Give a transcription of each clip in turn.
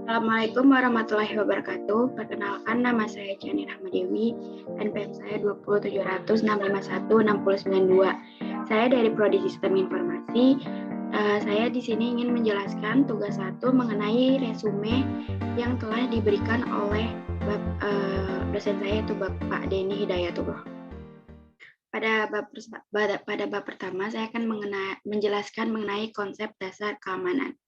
Assalamualaikum warahmatullahi wabarakatuh. Perkenalkan, nama saya Ciani Rahmadewi, NPM saya 20700651692. Saya dari Prodi Sistem Informasi. Saya di sini ingin menjelaskan tugas 1 mengenai resume yang telah diberikan oleh dosen saya, yaitu Bapak Denny Hidayatullah. Pada bab pertama, saya akan menjelaskan mengenai konsep dasar keamanan.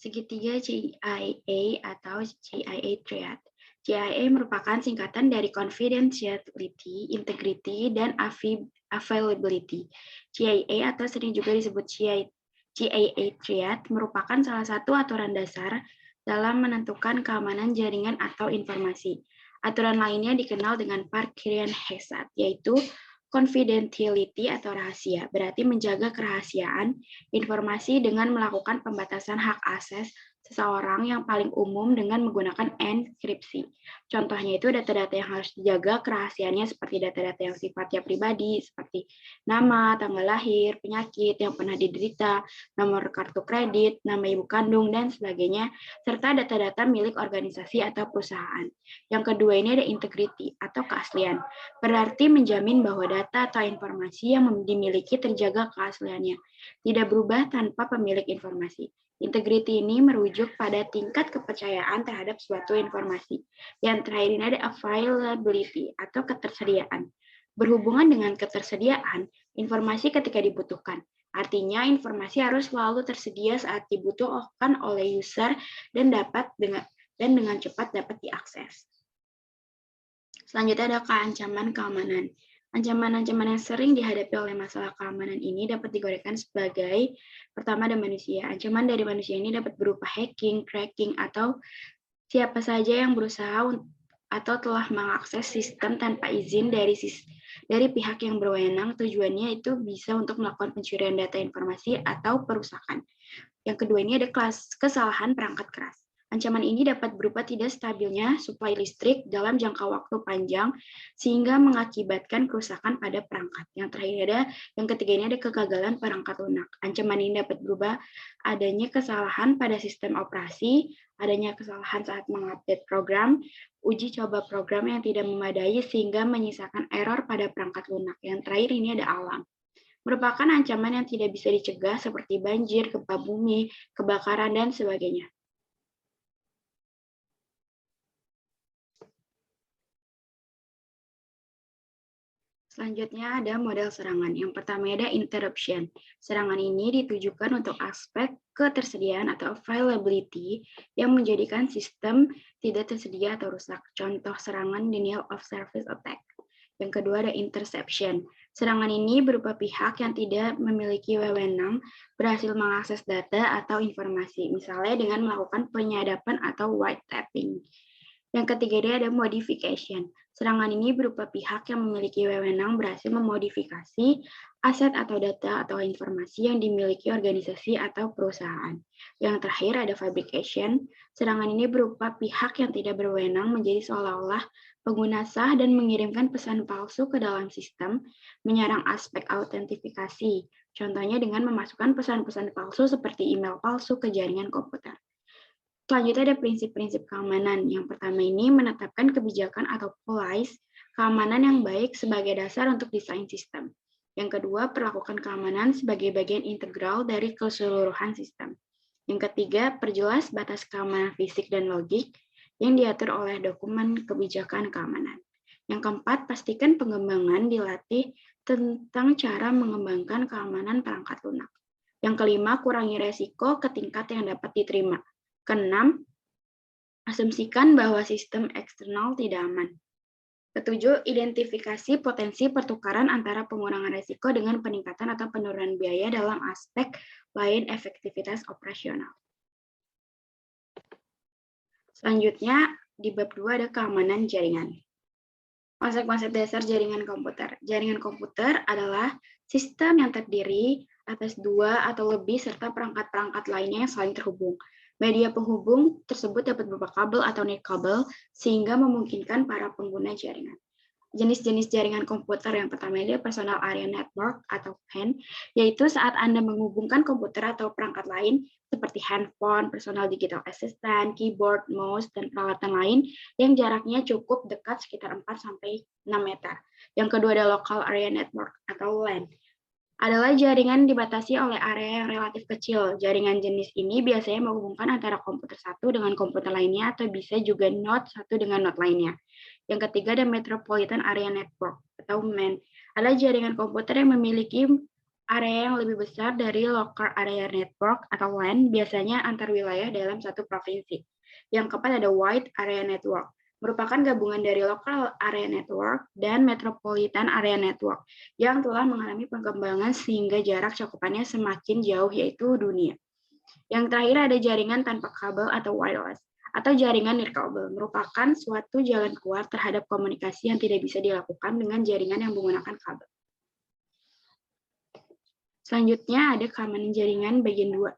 Segitiga CIA atau CIA Triad. CIA CIA merupakan singkatan dari Confidentiality, Integrity, dan Availability. CIA atau sering juga disebut CIA Triad merupakan salah satu aturan dasar dalam menentukan keamanan jaringan atau informasi. Aturan lainnya dikenal dengan Parkerian Hazard, yaitu confidentiality atau rahasia, berarti menjaga kerahasiaan informasi dengan melakukan pembatasan hak akses seseorang yang paling umum dengan menggunakan enkripsi. Contohnya itu data-data yang harus dijaga kerahasiaannya seperti data-data yang sifatnya pribadi, seperti nama, tanggal lahir, penyakit yang pernah diderita, nomor kartu kredit, nama ibu kandung, dan sebagainya, serta data-data milik organisasi atau perusahaan. Yang kedua ini ada integrity atau keaslian, berarti menjamin bahwa data atau informasi yang dimiliki terjaga keasliannya, tidak berubah tanpa pemilik informasi. Integrity ini merujuk pada tingkat kepercayaan terhadap suatu informasi. Yang terakhir ini ada availability atau ketersediaan. Berhubungan dengan ketersediaan, informasi ketika dibutuhkan. Artinya informasi harus selalu tersedia saat dibutuhkan oleh user dan dengan cepat dapat diakses. Selanjutnya ada ancaman keamanan. Ancaman-ancaman yang sering dihadapi oleh masalah keamanan ini dapat digolongkan sebagai pertama ada manusia. Ancaman dari manusia ini dapat berupa hacking, cracking, atau siapa saja yang berusaha atau telah mengakses sistem tanpa izin dari pihak yang berwenang. Tujuannya itu bisa untuk melakukan pencurian data informasi atau perusakan. Yang kedua ini ada kesalahan perangkat keras. Ancaman ini dapat berupa tidak stabilnya suplai listrik dalam jangka waktu panjang sehingga mengakibatkan kerusakan pada perangkat. Yang ketiga ini ada kegagalan perangkat lunak. Ancaman ini dapat berubah adanya kesalahan pada sistem operasi, adanya kesalahan saat mengupdate program, uji coba program yang tidak memadai sehingga menyisakan error pada perangkat lunak. Yang terakhir ini ada alam. Merupakan ancaman yang tidak bisa dicegah seperti banjir, gempa bumi, kebakaran, dan sebagainya. Selanjutnya ada model serangan. Yang pertama ada interruption. Serangan ini ditujukan untuk aspek ketersediaan atau availability yang menjadikan sistem tidak tersedia atau rusak. Contoh serangan denial of service attack. Yang kedua ada interception. Serangan ini berupa pihak yang tidak memiliki wewenang berhasil mengakses data atau informasi, misalnya dengan melakukan penyadapan atau wiretapping. Yang ketiga ada modification. Serangan ini berupa pihak yang memiliki wewenang berhasil memodifikasi aset atau data atau informasi yang dimiliki organisasi atau perusahaan. Yang terakhir ada fabrication. Serangan ini berupa pihak yang tidak berwenang menjadi seolah-olah pengguna sah dan mengirimkan pesan palsu ke dalam sistem, menyerang aspek autentifikasi. Contohnya dengan memasukkan pesan-pesan palsu seperti email palsu ke jaringan komputer. Selanjutnya ada prinsip-prinsip keamanan. Yang pertama ini menetapkan kebijakan atau policy keamanan yang baik sebagai dasar untuk desain sistem. Yang kedua, perlakukan keamanan sebagai bagian integral dari keseluruhan sistem. Yang ketiga, perjelas batas keamanan fisik dan logik yang diatur oleh dokumen kebijakan keamanan. Yang keempat, pastikan pengembangan dilatih tentang cara mengembangkan keamanan perangkat lunak. Yang kelima, kurangi resiko ke tingkat yang dapat diterima. Keenam, asumsikan bahwa sistem eksternal tidak aman. Ketujuh, identifikasi potensi pertukaran antara pengurangan risiko dengan peningkatan atau penurunan biaya dalam aspek lain efektivitas operasional. Selanjutnya, di bab 2 ada keamanan jaringan. Konsep-konsep dasar jaringan komputer. Jaringan komputer adalah sistem yang terdiri atas dua atau lebih serta perangkat-perangkat lainnya yang saling terhubung. Media penghubung tersebut dapat berupa kabel atau nirkabel sehingga memungkinkan para pengguna jaringan. jenis-jenis jaringan komputer. Yang pertama ini Personal Area Network atau PAN, yaitu saat Anda menghubungkan komputer atau perangkat lain seperti handphone, personal digital assistant, keyboard, mouse, dan peralatan lain yang jaraknya cukup dekat sekitar 4-6 meter. Yang kedua ada Local Area Network atau LAN. Adalah jaringan dibatasi oleh area yang relatif kecil. Jaringan jenis ini biasanya menghubungkan antara komputer satu dengan komputer lainnya atau bisa juga node satu dengan node lainnya. Yang ketiga ada Metropolitan Area Network atau MAN. Adalah jaringan komputer yang memiliki area yang lebih besar dari Local Area Network atau LAN, biasanya antar wilayah dalam satu provinsi. Yang keempat ada Wide Area Network, merupakan gabungan dari Local Area Network dan Metropolitan Area Network yang telah mengalami perkembangan sehingga jarak cakupannya semakin jauh, yaitu dunia. Yang terakhir ada jaringan tanpa kabel atau wireless, atau jaringan nirkabel, merupakan suatu jalan keluar terhadap komunikasi yang tidak bisa dilakukan dengan jaringan yang menggunakan kabel. Selanjutnya ada keamanan jaringan bagian 2.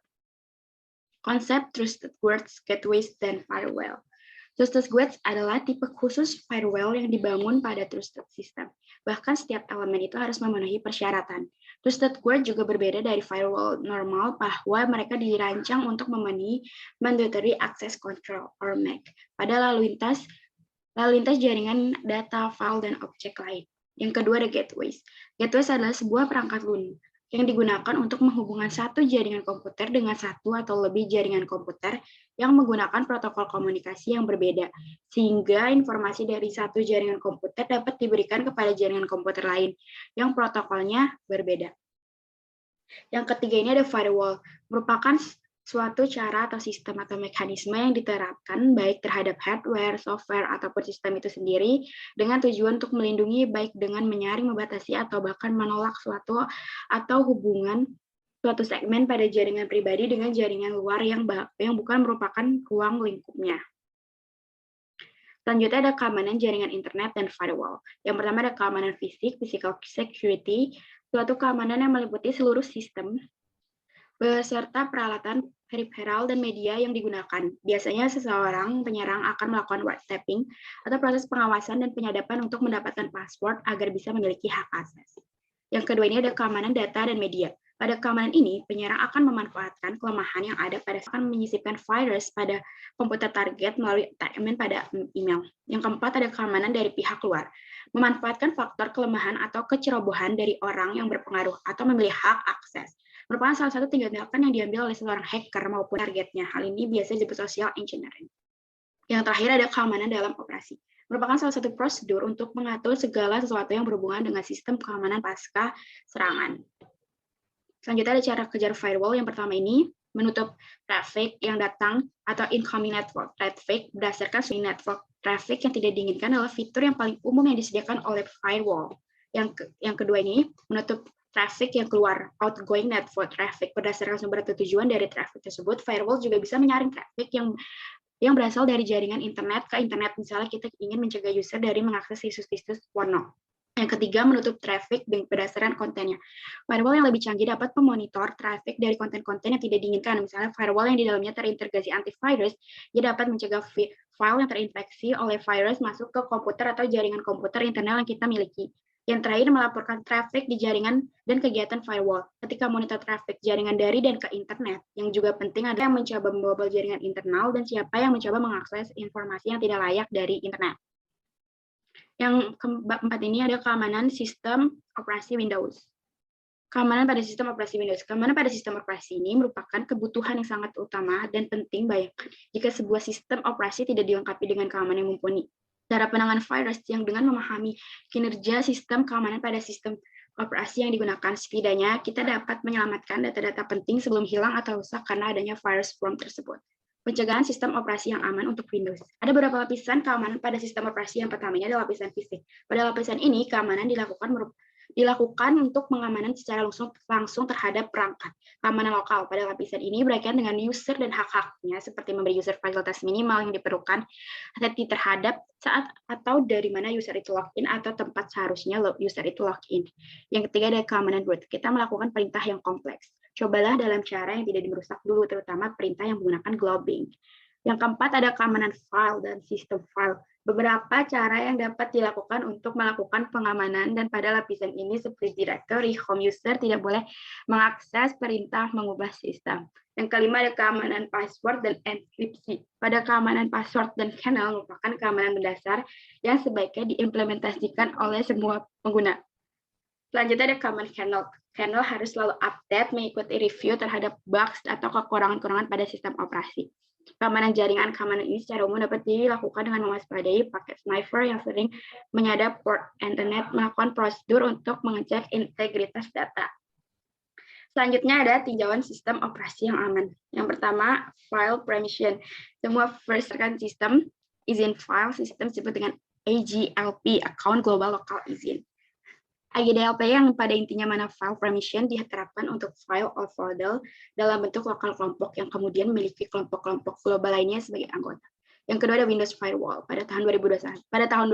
Konsep Trusted Words, Gateways, dan Firewall. Trusted Words adalah tipe khusus firewall yang dibangun pada trusted system. Bahkan setiap elemen itu harus memenuhi persyaratan. Trusted Word juga berbeda dari firewall normal bahwa mereka dirancang untuk memenuhi mandatory access control or MAC pada lalu lintas jaringan data, file, dan objek lain. Yang kedua ada gateways. Gateways adalah sebuah perangkat lunak yang digunakan untuk menghubungkan satu jaringan komputer dengan satu atau lebih jaringan komputer yang menggunakan protokol komunikasi yang berbeda, sehingga informasi dari satu jaringan komputer dapat diberikan kepada jaringan komputer lain yang protokolnya berbeda. Yang ketiga ini ada firewall, merupakan suatu cara atau sistem atau mekanisme yang diterapkan baik terhadap hardware, software, ataupun sistem itu sendiri dengan tujuan untuk melindungi baik dengan menyaring, membatasi, atau bahkan menolak suatu atau hubungan suatu segmen pada jaringan pribadi dengan jaringan luar yang bukan merupakan ruang lingkupnya. Selanjutnya ada keamanan jaringan internet dan firewall. Yang pertama ada keamanan fisik, physical security, suatu keamanan yang meliputi seluruh sistem beserta peralatan, peripheral, dan media yang digunakan. Biasanya seseorang penyerang akan melakukan wiretapping atau proses pengawasan dan penyadapan untuk mendapatkan password agar bisa memiliki hak akses. Yang kedua ini ada keamanan data dan media. Pada keamanan ini, penyerang akan memanfaatkan kelemahan yang ada akan menyisipkan virus pada komputer target melalui attachment pada email. Yang keempat ada keamanan dari pihak luar. Memanfaatkan faktor kelemahan atau kecerobohan dari orang yang berpengaruh atau memilih hak akses. Merupakan salah satu tindakan yang diambil oleh seorang hacker maupun targetnya. Hal ini biasanya disebut social engineering. Yang terakhir ada keamanan dalam operasi. Merupakan salah satu prosedur untuk mengatur segala sesuatu yang berhubungan dengan sistem keamanan pasca serangan. Selanjutnya ada cara kejar firewall. Yang pertama ini menutup traffic yang datang atau incoming network traffic berdasarkan swing network traffic yang tidak diinginkan adalah fitur yang paling umum yang disediakan oleh firewall. Yang kedua ini menutup traffic yang keluar, outgoing network traffic berdasarkan sumber atau tujuan dari traffic tersebut. Firewall juga bisa menyaring traffic yang berasal dari jaringan internet ke internet. Misalnya kita ingin mencegah user dari mengakses situs-situs porno. Yang ketiga, menutup traffic berdasarkan kontennya. Firewall yang lebih canggih dapat memonitor traffic dari konten-konten yang tidak diinginkan. Misalnya firewall yang di dalamnya terintegrasi antivirus, dia dapat mencegah file yang terinfeksi oleh virus masuk ke komputer atau jaringan komputer internal yang kita miliki. Yang terakhir, melaporkan traffic di jaringan dan kegiatan firewall. Ketika monitor traffic jaringan dari dan ke internet, yang juga penting adalah yang mencoba membobol jaringan internal dan siapa yang mencoba mengakses informasi yang tidak layak dari internet. Yang keempat ini ada keamanan sistem operasi Windows. Keamanan pada sistem operasi Windows. Keamanan pada sistem operasi ini merupakan kebutuhan yang sangat utama dan penting jika sebuah sistem operasi tidak dilengkapi dengan keamanan yang mumpuni. Cara penanganan virus yang dengan memahami kinerja sistem keamanan pada sistem operasi yang digunakan, setidaknya kita dapat menyelamatkan data-data penting sebelum hilang atau rusak karena adanya virus worm tersebut. Pencegahan sistem operasi yang aman untuk Windows. Ada beberapa lapisan keamanan pada sistem operasi. Yang pertamanya adalah lapisan fisik. Pada lapisan ini, keamanan dilakukan untuk pengamanan secara langsung terhadap perangkat. Keamanan lokal pada lapisan ini berkaitan dengan user dan hak-haknya, seperti memberi user fasilitas minimal yang diperlukan terhadap saat atau dari mana user itu login atau tempat seharusnya user itu login. Yang ketiga ada keamanan root. Kita melakukan perintah yang kompleks. Cobalah dalam cara yang tidak merusak dulu, terutama perintah yang menggunakan globbing. Yang keempat ada keamanan file dan sistem file. Beberapa cara yang dapat dilakukan untuk melakukan pengamanan dan pada lapisan ini seperti directory, home user tidak boleh mengakses perintah mengubah sistem. Yang kelima ada keamanan password dan enkripsi. Pada keamanan password dan kernel merupakan keamanan mendasar yang sebaiknya diimplementasikan oleh semua pengguna. Selanjutnya ada keamanan kernel. Kernel harus selalu update, mengikuti review terhadap bugs atau kekurangan-kekurangan pada sistem operasi. Keamanan jaringan, keamanan ini secara umum dapat dilakukan dengan mewaspadai paket sniper yang sering menyadap port internet, melakukan prosedur untuk mengecek integritas data. Selanjutnya ada tinjauan sistem operasi yang aman. Yang pertama, file permission. Semua first record system izin file sistem disebut dengan AGLP, Account Global Local Izin. AGDLP yang pada intinya mana file permission diterapkan untuk file or folder dalam bentuk lokal kelompok yang kemudian memiliki kelompok-kelompok global lainnya sebagai anggota. Yang kedua ada Windows Firewall. Pada tahun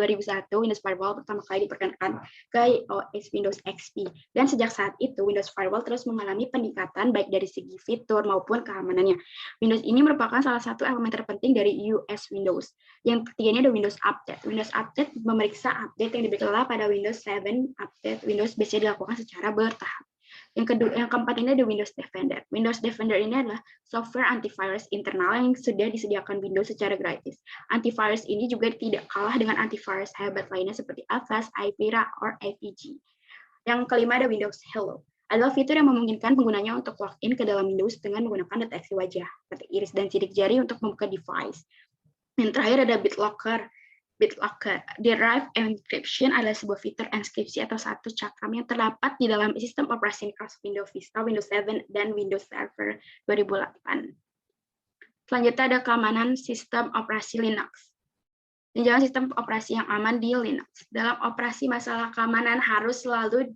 2001, Windows Firewall pertama kali diperkenalkan ke OS Windows XP. Dan sejak saat itu, Windows Firewall terus mengalami peningkatan baik dari segi fitur maupun keamanannya. Windows ini merupakan salah satu elemen terpenting dari US Windows. Yang ketiganya ada Windows Update. Windows Update memeriksa update yang diberikan pada Windows 7 update Windows biasanya dilakukan secara bertahap. Yang keempat ini ada Windows Defender. Windows Defender ini adalah software antivirus internal yang sudah disediakan Windows secara gratis. Antivirus ini juga tidak kalah dengan antivirus hebat lainnya seperti Avast, Avira, or AVG. Yang kelima ada Windows Hello. Adalah fitur yang memungkinkan penggunanya untuk login ke dalam Windows dengan menggunakan deteksi wajah, seperti iris dan sidik jari untuk membuka device. Yang terakhir ada BitLocker. BitLocker, derived encryption adalah sebuah fitur enkripsi atau satu cakram yang terdapat di dalam sistem operasi keras Windows Vista, Windows 7, dan Windows Server 2008. Selanjutnya ada keamanan sistem operasi Linux. Tinjauan sistem operasi yang aman di Linux. Dalam operasi masalah keamanan harus selalu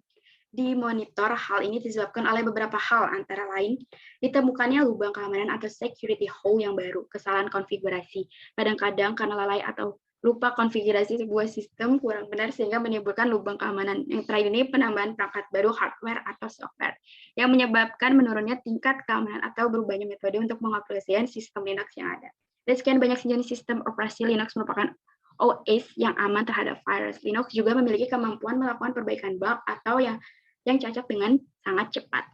dimonitor. Hal ini disebabkan oleh beberapa hal, antara lain ditemukannya lubang keamanan atau security hole yang baru, kesalahan konfigurasi, kadang-kadang karena lalai atau lupa konfigurasi sebuah sistem kurang benar sehingga menimbulkan lubang keamanan. Yang terakhir ini penambahan perangkat baru hardware atau software yang menyebabkan menurunnya tingkat keamanan atau berubahnya metode untuk mengoperasikan sistem Linux yang ada. Dan sekian banyak jenis sistem operasi Linux merupakan OS yang aman terhadap virus. Linux juga memiliki kemampuan melakukan perbaikan bug atau yang cocok dengan sangat cepat.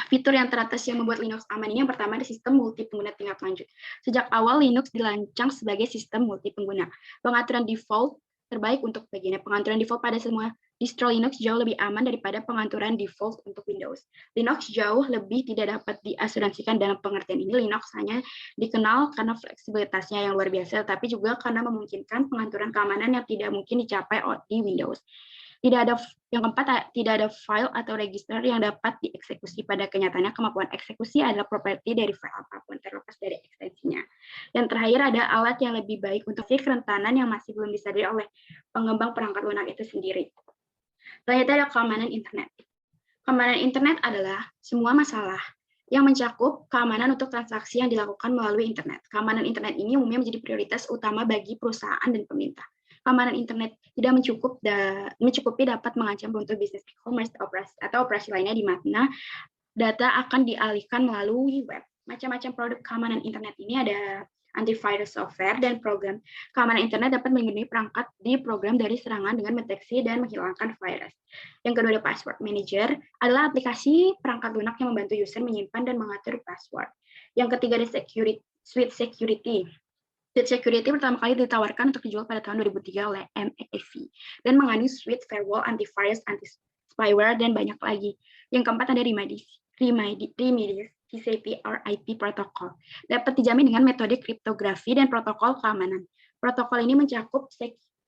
Fitur yang teratas yang membuat Linux aman ini yang pertama ada sistem multi pengguna tingkat lanjut. Sejak awal Linux dirancang sebagai sistem multi pengguna. Pengaturan default terbaik untuk bagiannya. Pengaturan default pada semua distro Linux jauh lebih aman daripada pengaturan default untuk Windows. Linux jauh lebih tidak dapat diasuransikan dalam pengertian ini. Linux hanya dikenal karena fleksibilitasnya yang luar biasa, tapi juga karena memungkinkan pengaturan keamanan yang tidak mungkin dicapai di Windows. Yang keempat, tidak ada file atau register yang dapat dieksekusi. Pada kenyataannya, kemampuan eksekusi adalah properti dari file apapun, terlepas dari ekstensinya. Yang terakhir, ada alat yang lebih baik untuk kerentanan yang masih belum disadari oleh pengembang perangkat lunak itu sendiri. Selanjutnya ada keamanan internet. Keamanan internet adalah semua masalah yang mencakup keamanan untuk transaksi yang dilakukan melalui internet. Keamanan internet ini umumnya menjadi prioritas utama bagi perusahaan dan pemerintah. Keamanan internet tidak mencukupi dapat mengancam untuk bisnis e-commerce atau operasi lainnya di mana data akan dialihkan melalui web. Macam-macam produk keamanan internet ini ada antivirus software dan program keamanan internet dapat melindungi perangkat di program dari serangan dengan mendeteksi dan menghilangkan virus. Yang kedua ada password manager, adalah aplikasi perangkat lunak yang membantu user menyimpan dan mengatur password. Yang ketiga ada suite security. Suite security pertama kali ditawarkan untuk dijual pada tahun 2003 oleh McAfee dan mengandung suite firewall, antivirus, anti-spyware, dan banyak lagi. Yang keempat ada Remedies, TCP or IP protocol. Dapat dijamin dengan metode kriptografi dan protokol keamanan. Protokol ini mencakup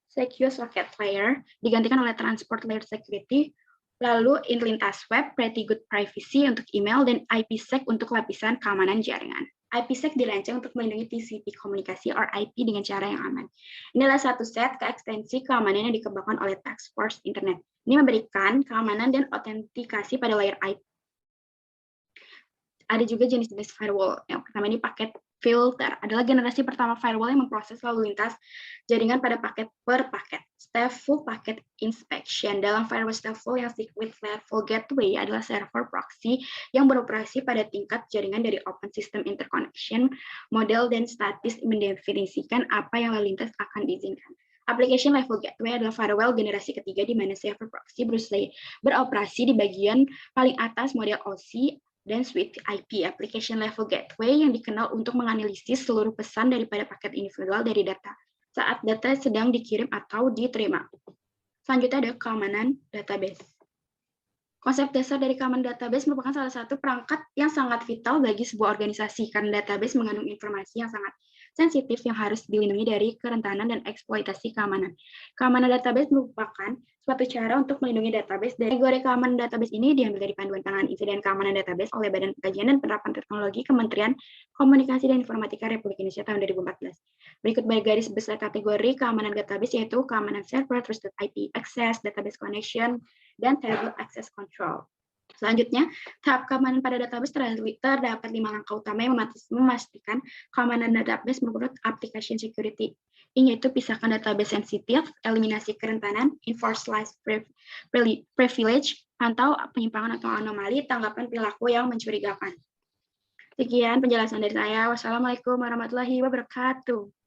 Secure Socket Layer, digantikan oleh Transport Layer Security, lalu lintas web, Pretty Good Privacy untuk email, dan IPsec untuk lapisan keamanan jaringan. IPsec dirancang untuk melindungi TCP komunikasi or IP dengan cara yang aman. Ini adalah satu set ekstensi keamanan yang dikembangkan oleh Task Force Internet. Ini memberikan keamanan dan autentikasi pada layer IP. Ada juga jenis-jenis firewall. Yang pertama ini paket filter. Adalah generasi pertama firewall yang memproses lalu lintas jaringan pada paket per paket. Stateful Packet Inspection. Dalam firewall stateful yang secret level gateway adalah server proxy yang beroperasi pada tingkat jaringan dari open system interconnection, model dan statis mendefinisikan apa yang lalu lintas akan diizinkan. Application Level Gateway adalah firewall generasi ketiga di mana server proxy beroperasi di bagian paling atas model OC dan suite IP. Application Level Gateway yang dikenal untuk menganalisis seluruh pesan daripada paket individual dari data saat data sedang dikirim atau diterima. Selanjutnya ada keamanan database. Konsep dasar dari keamanan database merupakan salah satu perangkat yang sangat vital bagi sebuah organisasi karena database mengandung informasi yang sangat sensitif yang harus dilindungi dari kerentanan dan eksploitasi keamanan. Keamanan database merupakan suatu cara untuk melindungi database. Dari kategori keamanan database ini diambil dari panduan tangan insiden keamanan database oleh Badan Pengkajian dan Penerapan Teknologi Kementerian Komunikasi dan Informatika Republik Indonesia tahun 2014. Berikut garis besar kategori keamanan database yaitu keamanan server, trusted IP access, database connection, dan table access control. Selanjutnya, tahap keamanan pada database terdapat 5 langkah utama yang memastikan keamanan database menurut application security, yaitu pisahkan database sensitif, eliminasi kerentanan, enforce license privilege, pantau penyimpangan atau anomali, tanggapan perilaku yang mencurigakan. Sekian penjelasan dari saya. Wassalamualaikum warahmatullahi wabarakatuh.